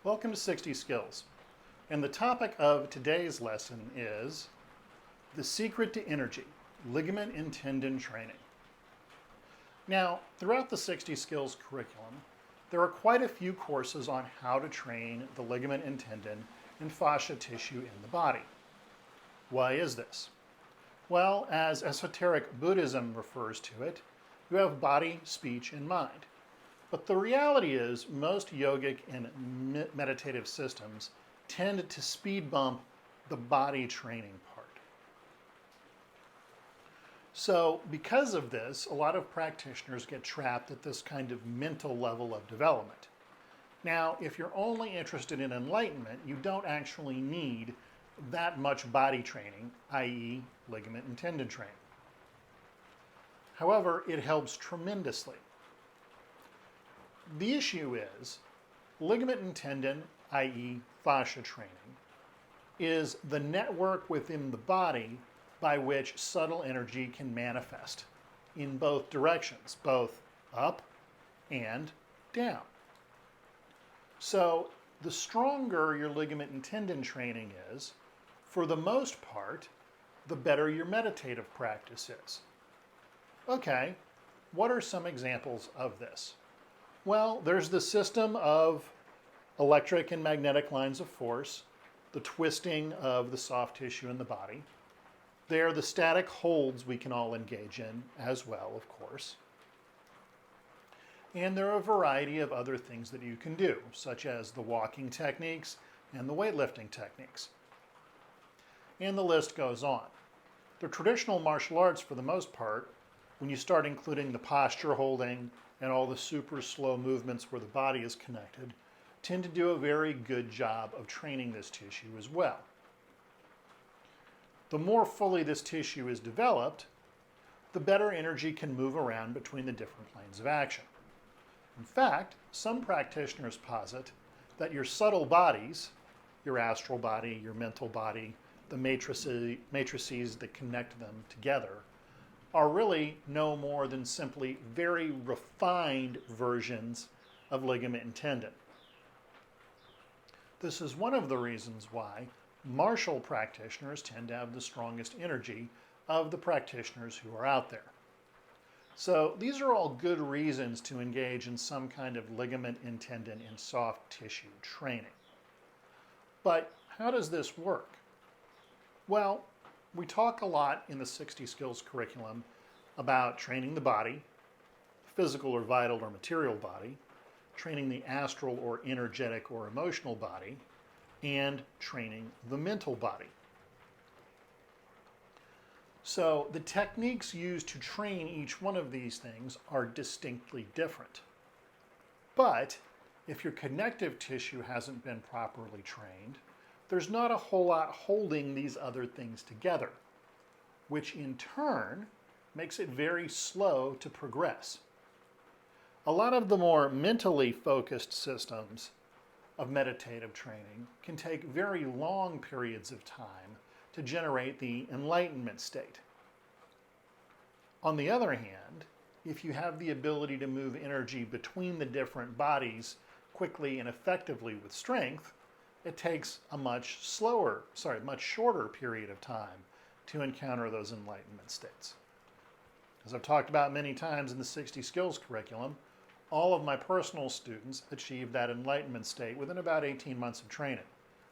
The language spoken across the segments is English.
Welcome to 60 Skills. And the topic of today's lesson is the secret to energy, ligament and tendon training. Now, throughout the 60 Skills curriculum, there are quite a few courses on how to train the ligament and tendon and fascia tissue in the body. Why is this? Well, as esoteric Buddhism refers to it, you have body, speech, and mind. But the reality is most yogic and meditative systems tend to speed bump the body training part. So because of this, a lot of practitioners get trapped at this kind of mental level of development. Now, if you're only interested in enlightenment, you don't actually need that much body training, i.e. ligament and tendon training. However, it helps tremendously. The issue is ligament and tendon, i.e. fascia training, is the network within the body by which subtle energy can manifest in both directions, both up and down. So the stronger your ligament and tendon training is, for the most part, the better your meditative practice is. Okay, what are some examples of this? Well, there's the system of electric and magnetic lines of force, the twisting of the soft tissue in the body. There are the static holds we can all engage in as well, of course. And there are a variety of other things that you can do, such as the walking techniques and the weightlifting techniques. And the list goes on. The traditional martial arts, for the most part, when you start including the posture holding and all the super slow movements where the body is connected, tend to do a very good job of training this tissue as well. The more fully this tissue is developed, the better energy can move around between the different planes of action. In fact, some practitioners posit that your subtle bodies, your astral body, your mental body, the matrices that connect them together, are really no more than simply very refined versions of ligament and tendon. This is one of the reasons why martial practitioners tend to have the strongest energy of the practitioners who are out there. So these are all good reasons to engage in some kind of ligament and tendon and soft tissue training. But how does this work? Well, we talk a lot in the 60 Skills curriculum about training the body, physical or vital or material body, training the astral or energetic or emotional body, and training the mental body. So the techniques used to train each one of these things are distinctly different. But if your connective tissue hasn't been properly trained, there's not a whole lot holding these other things together, which in turn makes it very slow to progress. A lot of the more mentally focused systems of meditative training can take very long periods of time to generate the enlightenment state. On the other hand, if you have the ability to move energy between the different bodies quickly and effectively with strength, it takes a much shorter period of time to encounter those enlightenment states. As I've talked about many times in the 60 Skills curriculum, all of my personal students achieved that enlightenment state within about 18 months of training,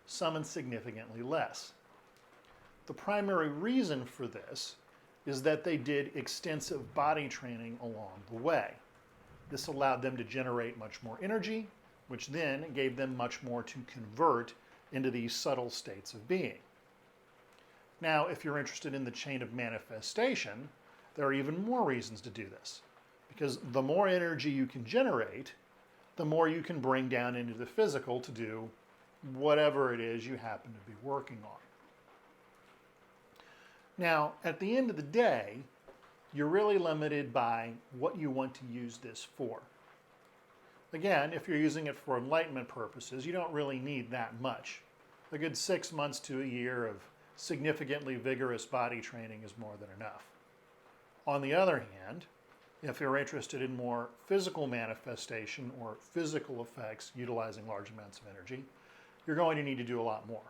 some in significantly less. The primary reason for this is that they did extensive body training along the way. This allowed them to generate much more energy, which then gave them much more to convert into these subtle states of being. Now, if you're interested in the chain of manifestation, there are even more reasons to do this, because the more energy you can generate, the more you can bring down into the physical to do whatever it is you happen to be working on. Now, at the end of the day, you're really limited by what you want to use this for. Again, if you're using it for enlightenment purposes, you don't really need that much. A good 6 months to a year of significantly vigorous body training is more than enough. On the other hand, If you're interested in more physical manifestation or physical effects utilizing large amounts of energy, you're going to need to do a lot more.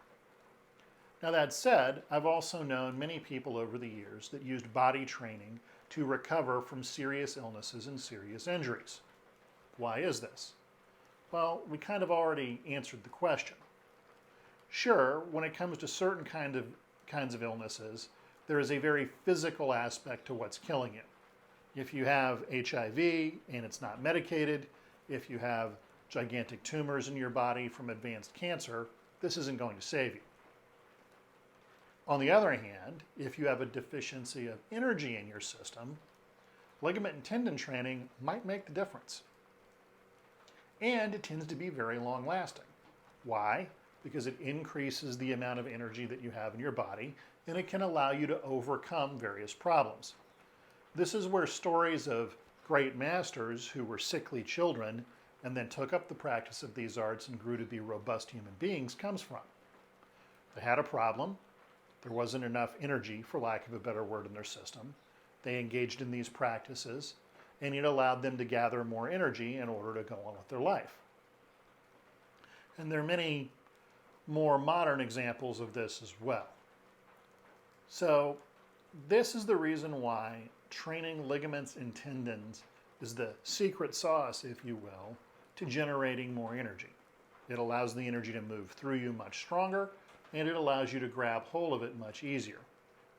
Now that said, I've also known many people over the years that used body training to recover from serious illnesses and serious injuries. Why is this? Well, we kind of already answered the question. Sure, when it comes to certain kinds of illnesses, there is a very physical aspect to what's killing you. If you have HIV and it's not medicated, if you have gigantic tumors in your body from advanced cancer, this isn't going to save you. On the other hand, if you have a deficiency of energy in your system, ligament and tendon training might make the difference. And it tends to be very long lasting. Why? Because it increases the amount of energy that you have in your body, and it can allow you to overcome various problems. This is where stories of great masters who were sickly children and then took up the practice of these arts and grew to be robust human beings comes from. They had a problem. There wasn't enough energy, for lack of a better word, in their system. They engaged in these practices, and it allowed them to gather more energy in order to go on with their life. And there are many more modern examples of this as well. So this is the reason why training ligaments and tendons is the secret sauce, if you will, to generating more energy. It allows the energy to move through you much stronger, and it allows you to grab hold of it much easier,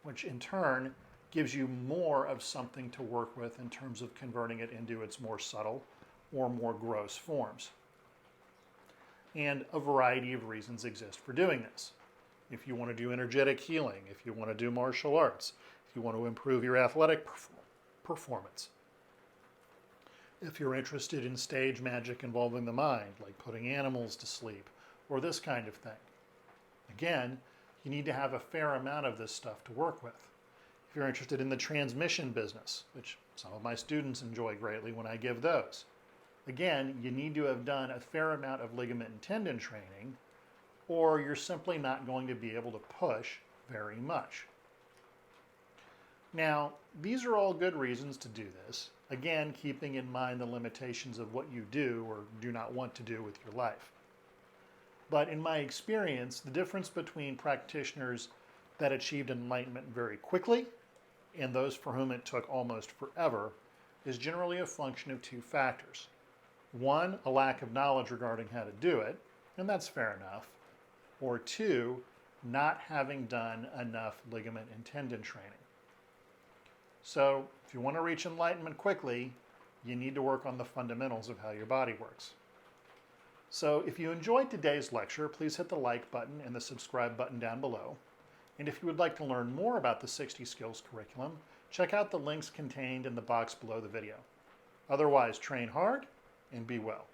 which in turn gives you more of something to work with in terms of converting it into its more subtle or more gross forms. And a variety of reasons exist for doing this. If you want to do energetic healing, if you want to do martial arts, if you want to improve your athletic performance, if you're interested in stage magic involving the mind, like putting animals to sleep, or this kind of thing. Again, you need to have a fair amount of this stuff to work with. If you're interested in the transmission business, which some of my students enjoy greatly when I give those, again, you need to have done a fair amount of ligament and tendon training, or you're simply not going to be able to push very much. Now, these are all good reasons to do this, again, keeping in mind the limitations of what you do or do not want to do with your life. But in my experience, the difference between practitioners that achieved enlightenment very quickly and those for whom it took almost forever is generally a function of two factors. One, a lack of knowledge regarding how to do it, and that's fair enough. Or two, not having done enough ligament and tendon training. So if you want to reach enlightenment quickly, you need to work on the fundamentals of how your body works. So if you enjoyed today's lecture, please hit the like button and the subscribe button down below. And if you would like to learn more about the 60 Skills curriculum, check out the links contained in the box below the video. Otherwise, train hard and be well.